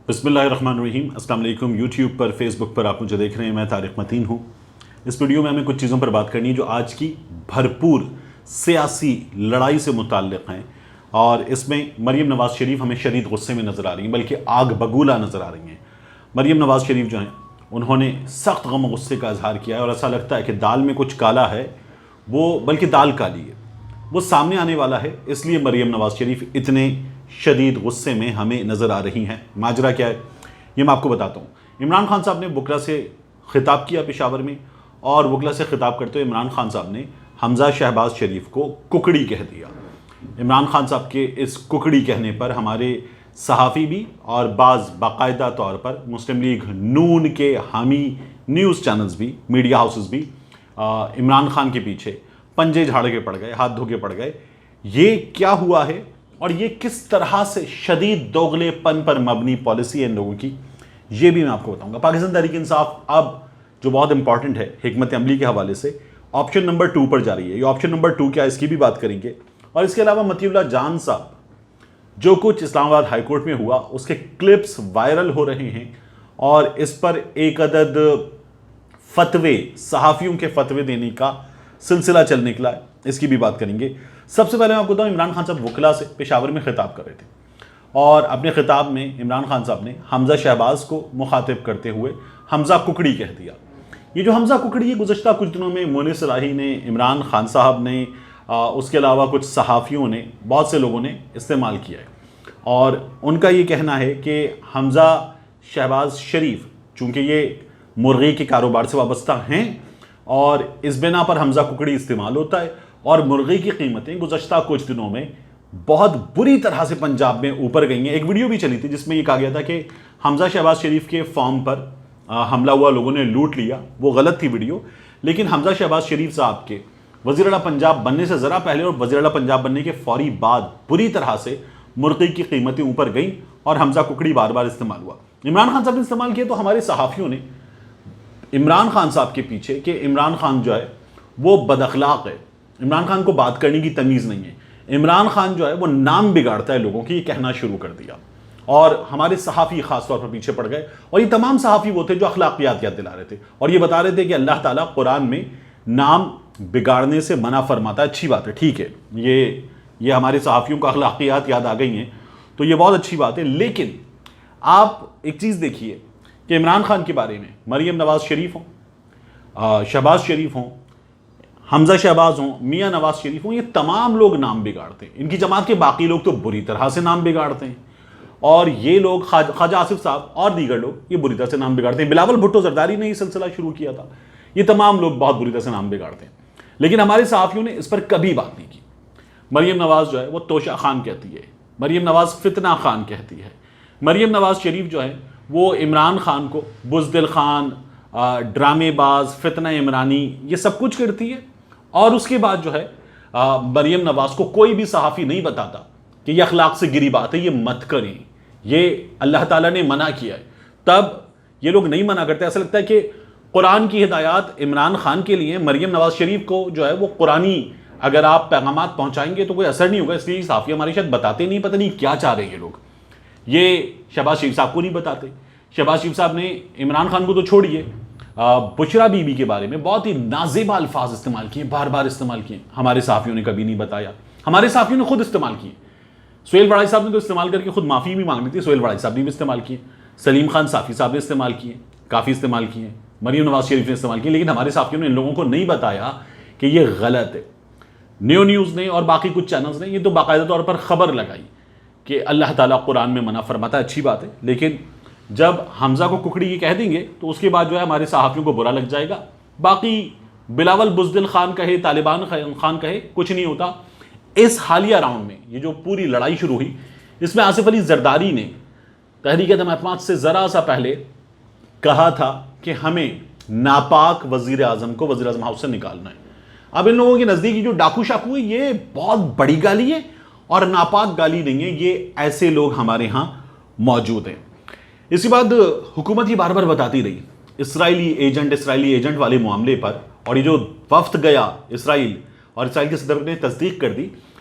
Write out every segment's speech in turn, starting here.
بسم اللہ الرحمن الرحیم۔ السلام علیکم۔ یوٹیوب پر، فیس بک پر آپ مجھے دیکھ رہے ہیں، میں طارق متین ہوں۔ اس ویڈیو میں ہمیں کچھ چیزوں پر بات کرنی ہے جو آج کی بھرپور سیاسی لڑائی سے متعلق ہیں، اور اس میں مریم نواز شریف ہمیں شدید غصے میں نظر آ رہی ہیں، بلکہ آگ بگولا نظر آ رہی ہیں۔ مریم نواز شریف جو ہیں انہوں نے سخت غم و غصے کا اظہار کیا ہے، اور ایسا لگتا ہے کہ دال میں کچھ کالا ہے، وہ بلکہ دال کالی ہے، وہ سامنے آنے والا ہے۔ اس لیے مریم نواز شریف اتنے شدید غصے میں ہمیں نظر آ رہی ہیں۔ ماجرا کیا ہے یہ میں آپ کو بتاتا ہوں۔ عمران خان صاحب نے وکلا سے خطاب کیا پشاور میں، اور وکلا سے خطاب کرتے ہوئے عمران خان صاحب نے حمزہ شہباز شریف کو ککڑی کہہ دیا۔ عمران خان صاحب کے اس ککڑی کہنے پر ہمارے صحافی بھی اور بعض باقاعدہ طور پر مسلم لیگ نون کے حامی نیوز چینلز بھی، میڈیا ہاؤسز بھی عمران خان کے پیچھے پنجے جھاڑ کے پڑ گئے، ہاتھ دھو کے پڑ گئے۔ یہ کیا ہوا ہے اور یہ کس طرح سے شدید دوغلے پن پر مبنی پالیسی ہے ان لوگوں کی، یہ بھی میں آپ کو بتاؤں گا۔ پاکستان تحریک انصاف اب جو بہت امپورٹنٹ ہے حکمت عملی کے حوالے سے، آپشن نمبر 2 پر جا رہی ہے۔ یہ آپشن نمبر 2 کیا ہے اس کی بھی بات کریں گے، اور اس کے علاوہ مطیع اللہ جان صاحب جو کچھ اسلام آباد ہائی کورٹ میں ہوا اس کے کلپس وائرل ہو رہے ہیں، اور اس پر ایک عدد فتوے، صحافیوں کے فتوے دینے کا سلسلہ چل نکلا ہے، اس کی بھی بات کریں گے۔ سب سے پہلے میں آپ کو بتاؤں، عمران خان صاحب وکلا سے پشاور میں خطاب کر رہے تھے، اور اپنے خطاب میں عمران خان صاحب نے حمزہ شہباز کو مخاطب کرتے ہوئے حمزہ ککڑی کہہ دیا۔ یہ جو حمزہ ککڑی ہے گزشتہ کچھ دنوں میں مونس الہی نے، عمران خان صاحب نے، اس کے علاوہ کچھ صحافیوں نے، بہت سے لوگوں نے استعمال کیا ہے، اور ان کا یہ کہنا ہے کہ حمزہ شہباز شریف چونکہ یہ مرغی کے کاروبار سے وابستہ ہیں، اور اس بنا پر حمزہ ککڑی استعمال ہوتا ہے، اور مرغی کی قیمتیں گزشتہ کچھ دنوں میں بہت بری طرح سے پنجاب میں اوپر گئی ہیں۔ ایک ویڈیو بھی چلی تھی جس میں یہ کہا گیا تھا کہ حمزہ شہباز شریف کے فارم پر حملہ ہوا، لوگوں نے لوٹ لیا۔ وہ غلط تھی ویڈیو، لیکن حمزہ شہباز شریف صاحب کے وزیر اعلیٰ پنجاب بننے سے ذرا پہلے اور وزیر اعلیٰ پنجاب بننے کے فوری بعد بری طرح سے مرغی کی قیمتیں اوپر گئیں، اور حمزہ ککڑی بار بار استعمال ہوا۔ عمران خان صاحب نے استعمال کیا تو ہمارے صحافیوں نے عمران خان صاحب کے پیچھے کہ عمران خان جو ہے وہ بد اخلاق ہے، عمران خان کو بات کرنے کی تمیز نہیں ہے، عمران خان جو ہے وہ نام بگاڑتا ہے لوگوں کی، یہ کہنا شروع کر دیا، اور ہمارے صحافی خاص طور پر پیچھے پڑ گئے۔ اور یہ تمام صحافی وہ تھے جو اخلاقیات یاد دلا رہے تھے، اور یہ بتا رہے تھے کہ اللہ تعالیٰ قرآن میں نام بگاڑنے سے منع فرماتا ہے۔ اچھی بات ہے، ٹھیک ہے، یہ ہمارے صحافیوں کو اخلاقیات یاد آ گئی ہیں تو یہ بہت اچھی بات ہے، لیکن آپ ایک چیز دیکھیے کہ عمران خان کے بارے میں مریم نواز شریف ہوں، شہباز شریف ہوں، حمزہ شہباز ہوں، میاں نواز شریف ہوں، یہ تمام لوگ نام بگاڑتے ہیں۔ ان کی جماعت کے باقی لوگ تو بری طرح سے نام بگاڑتے ہیں، اور یہ لوگ خواجہ آصف صاحب اور دیگر لوگ یہ بری طرح سے نام بگاڑتے ہیں۔ بلاول بھٹو زرداری نے یہ سلسلہ شروع کیا تھا، یہ تمام لوگ بہت بری طرح سے نام بگاڑتے ہیں، لیکن ہمارے صحافیوں نے اس پر کبھی بات نہیں کی۔ مریم نواز جو ہے وہ توشہ خان کہتی ہے، مریم نواز فتنہ خان کہتی ہے، مریم نواز شریف جو ہے وہ عمران خان کو بزدل خان، ڈرامے باز، فتنہ عمرانی، یہ سب کچھ کرتی ہے، اور اس کے بعد جو ہے مریم نواز کو کوئی بھی صحافی نہیں بتاتا کہ یہ اخلاق سے گری بات ہے، یہ مت کریں، یہ اللہ تعالیٰ نے منع کیا ہے، تب یہ لوگ نہیں منع کرتے۔ ایسا لگتا ہے کہ قرآن کی ہدایات عمران خان کے لیے، مریم نواز شریف کو جو ہے وہ قرآنی اگر آپ پیغامات پہنچائیں گے تو کوئی اثر نہیں ہوگا، اس لیے صحافی ہمارے شاید بتاتے نہیں، پتہ نہیں کیا چاہ رہے ہیں یہ لوگ۔ یہ شہباز شریف صاحب کو نہیں بتاتے۔ شہباز شریف صاحب نے عمران خان کو تو چھوڑیے، بشرا بی بی کے بارے میں بہت ہی نازیبا الفاظ استعمال کیے، بار بار استعمال کیے، ہمارے صحافیوں نے کبھی نہیں بتایا، ہمارے صحافیوں نے خود استعمال کیے۔ سہیل وڑائی صاحب نے تو استعمال کر کے خود معافی بھی مانگ لی تھی، سہیل وڑائی صاحب نے بھی استعمال کیے، سلیم خان صافی صاحب نے استعمال کیے، کافی استعمال کیے، مریم نواز شریف نے استعمال کیے، لیکن ہمارے صحافیوں نے ان لوگوں کو نہیں بتایا کہ یہ غلط ہے۔ نیو نیوز نے اور باقی کچھ چینلز نے یہ تو باقاعدہ طور پر خبر لگائی کہ اللہ تعالیٰ قرآن میں منع فرماتا ہے، اچھی بات ہے، لیکن جب حمزہ کو ککڑی یہ کہہ دیں گے تو اس کے بعد جو ہے ہمارے صحافیوں کو برا لگ جائے گا۔ باقی بلاول بزدل خان کہے، طالبان خان کہے، کچھ نہیں ہوتا۔ اس حالیہ راؤنڈ میں یہ جو پوری لڑائی شروع ہوئی، اس میں آصف علی زرداری نے تحریک عدم اعتماد سے ذرا سا پہلے کہا تھا کہ ہمیں ناپاک وزیر اعظم کو وزیر اعظم ہاؤس سے نکالنا ہے۔ اب ان لوگوں کے نزدیک جو ڈاکو شاکو ہے یہ بہت بڑی گالی ہے، اور ناپاک گالی نہیں ہے، یہ ایسے لوگ ہمارے ہاں موجود ہیں۔ اس کے بعد حکومت یہ بار بار بتاتی رہی اسرائیلی ایجنٹ والے معاملے پر، اور یہ جو وفد گیا اسرائیل اور اسرائیل کے صدر نے تصدیق کر دی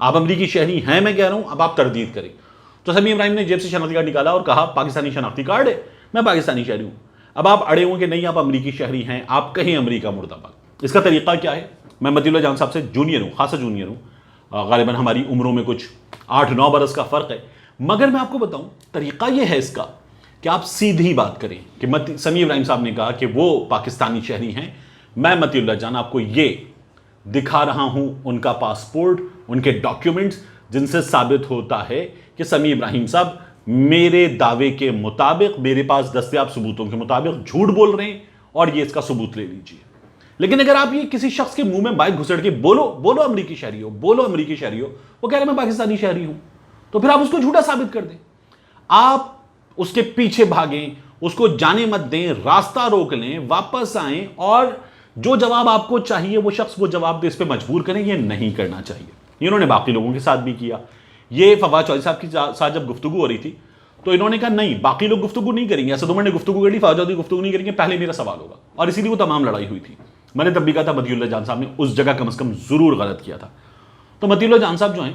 آپ امریکی شہری ہیں میں کہہ رہا ہوں، اب آپ تردید کریں۔ تو سمیع ابراہیم نے جیب سے شناختی کارڈ نکالا اور کہا پاکستانی شناختی کارڈ ہے، میں پاکستانی شہری ہوں۔ اب آپ اڑے ہوں کہ نہیں آپ امریکی شہری ہیں، آپ کہیں امریکہ مرد آباد۔ اس کا طریقہ کیا ہے؟ میں متی اللہ جان صاحب سے جونیئر ہوں، خاصا جونیئر ہوں، غالباً ہماری عمروں میں کچھ 8-9 برس کا فرق ہے، مگر میں آپ کو بتاؤں طریقہ یہ ہے اس کا کہ آپ سیدھی بات کریں کہ سمیع ابراہیم صاحب نے کہا کہ وہ پاکستانی شہری ہیں، میں متی اللہ جان آپ کو یہ دکھا رہا ہوں ان کا پاسپورٹ، ان کے ڈاکیومنٹس، جن سے ثابت ہوتا ہے کہ سمیع ابراہیم صاحب میرے دعوے کے مطابق، میرے پاس دستیاب ثبوتوں کے مطابق جھوٹ بول رہے ہیں، اور یہ اس کا ثبوت لے لیجئے۔ لیکن اگر آپ یہ کسی شخص کے منہ میں مائک گھسڑ کے بولو امریکی شہری ہو، بولو امریکی شہری ہو، وہ کہہ رہے میں پاکستانی شہری ہوں، تو پھر آپ اس کو جھوٹا ثابت کر دیں، آپ اس کے پیچھے بھاگیں، اس کو جانے مت دیں، راستہ روک لیں، واپس آئیں، اور جو جواب آپ کو چاہیے وہ شخص وہ جواب دے، اس پہ مجبور کریں۔ یہ نہیں کرنا چاہیے۔ انہوں نے باقی لوگوں کے ساتھ بھی کیا۔ یہ فواد چودھری صاحب کے ساتھ جب گفتگو ہو رہی تھی تو انہوں نے کہا نہیں باقی لوگ گفتگو نہیں کریں گے، اسد عمر نے گفتگو کر لی، فواد چودھری گفتگو نہیں کریں گے، پہلے میرا سوال ہوگا، اور اسی لیے وہ تمام لڑائی ہوئی تھی۔ میں نے تب بھی کہا تھا متی اللہ جان صاحب نے اس جگہ کم از کم ضرور غلط کیا تھا۔ تو متی اللہ جان صاحب جو ہیں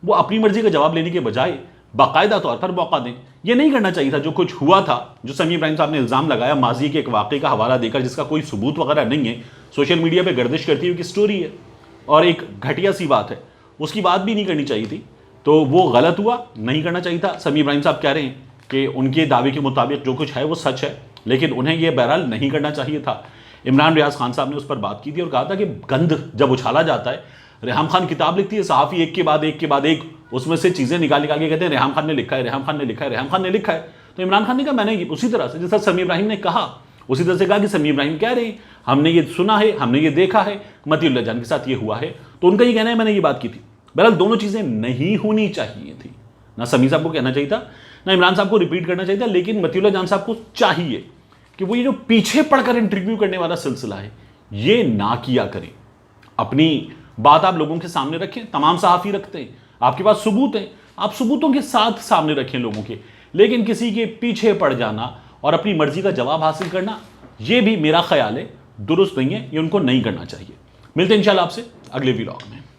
وہ اپنی مرضی کا جواب لینے کے بجائے باقاعدہ طور پر موقع دیں۔ یہ نہیں کرنا چاہیے تھا جو کچھ ہوا تھا، جو سمیع ابراہیم صاحب نے الزام لگایا ماضی کے ایک واقعے کا حوالہ دے کر، جس کا کوئی ثبوت وغیرہ نہیں ہے، سوشل میڈیا پہ گردش کرتی ہوئی کہ سٹوری ہے اور ایک گھٹیا سی بات ہے، اس کی بات بھی نہیں کرنی چاہیے تھی۔ تو وہ غلط ہوا، نہیں کرنا چاہیے تھا۔ سمیع ابراہیم صاحب کہہ رہے ہیں کہ ان کے دعوے کے مطابق جو کچھ ہے وہ سچ ہے، لیکن انہیں یہ بہرحال نہیں کرنا چاہیے تھا۔ عمران ریاض خان صاحب نے اس پر بات کی تھی اور کہا تھا کہ گند جب اچھالا جاتا ہے، ریحام خان کتاب لکھتی ہے، صحافی ایک کے بعد ایک اس میں سے چیزیں نکال کے کہتے ہیں ریحام خان نے لکھا ہے، ریحام خان نے لکھا ہے، ریحام خان نے لکھا ہے۔ تو عمران خان نے کہا میں نے اسی طرح سے جیسا سمیع ابراہیم نے کہا، اسی طرح سے کہا کہ سمیع ابراہیم کہہ رہے ہیں ہم نے یہ سنا ہے، ہم نے یہ دیکھا ہے، متی اللہ جان کے ساتھ یہ ہوا ہے، تو ان کا یہ کہنا ہے میں نے یہ بات کی تھی۔ بہرحال دونوں چیزیں نہیں ہونی چاہیے تھی، نہ سمیع صاحب کو کہنا چاہیے تھا، نہ عمران صاحب کو ریپیٹ کرنا چاہیے تھا، لیکن متی اللہ جان صاحب کو چاہیے کہ وہ یہ جو پیچھے پڑ کر انٹرویو کرنے والا سلسلہ ہے یہ نہ کیا کریں۔ اپنی بات آپ لوگوں کے سامنے رکھیں، تمام صحافی رکھتے ہیں، آپ کے پاس ثبوت ہیں، آپ ثبوتوں کے ساتھ سامنے رکھیں لوگوں کے، لیکن کسی کے پیچھے پڑ جانا اور اپنی مرضی کا جواب حاصل کرنا یہ بھی میرا خیال ہے درست نہیں ہے، یہ ان کو نہیں کرنا چاہیے۔ ملتے ہیں انشاءاللہ آپ سے اگلے ویلاگ میں۔